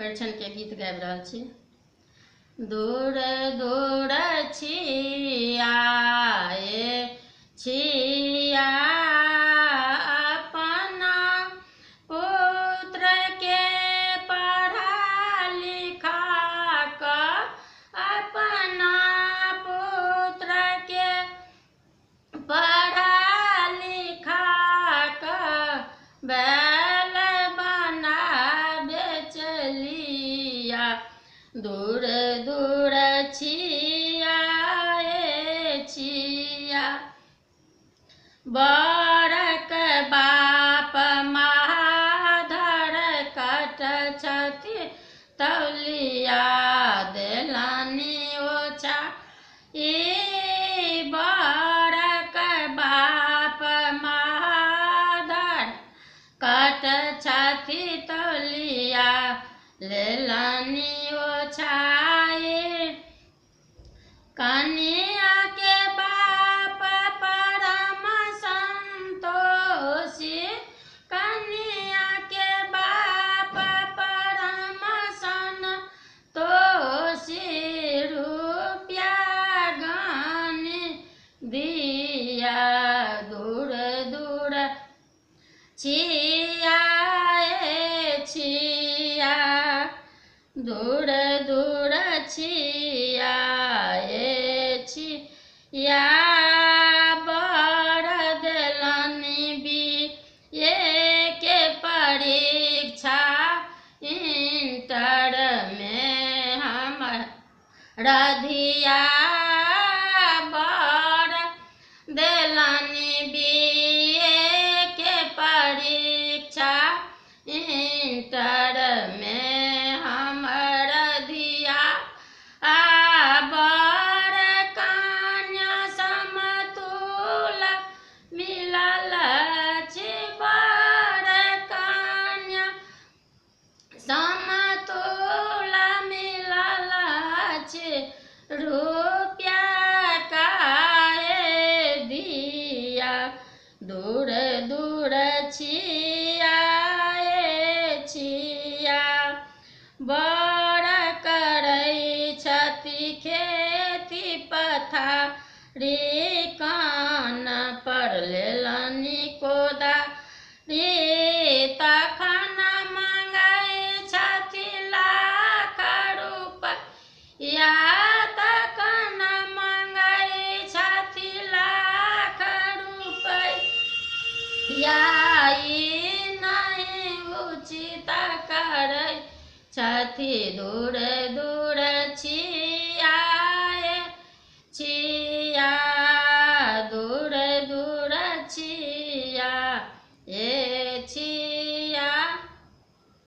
परिछन के गीत गाबि रहल छी। दूर दूर छिया छिया अपना पुत्र के पढ़ा लिखा कऽ, अपना पुत्र के पढ़ा लिखा कऽ बैल बना बेचलिया। दूर दूर छिया छिया बड़क बाप महाधर कट छथि तौलिया देलनि ओछा। ई बड़क बाप महाधर कट छथि तौलिया लेलनि ओछाई। कन्या के बाप परम संतोषी, कन्या के बाप परम संतोषी रुपया गनि दिया। दूर दूर छिया छिया दूर दूर छिया छिया बर देलनि बीए के परीक्षा। इंटर में हमरा धिया बर देलनि बीए के परीक्षा। इंटर में हमर धिया बर कन्या समतुल मिलल छी। बर कन्या समतुल मिलल छी, रुपया काहे दिया। दूर दूर छिया छिया बड़ करै छथि खेती पथारी। कान पर लेलनि कोदारी तखन मंगै छथि लाख रुपया। तखन मंगै छथि लाख रुपया। ई नहीं उचित करै छथि। दूर दूर छिया छिया दूर दूर छिया छिया।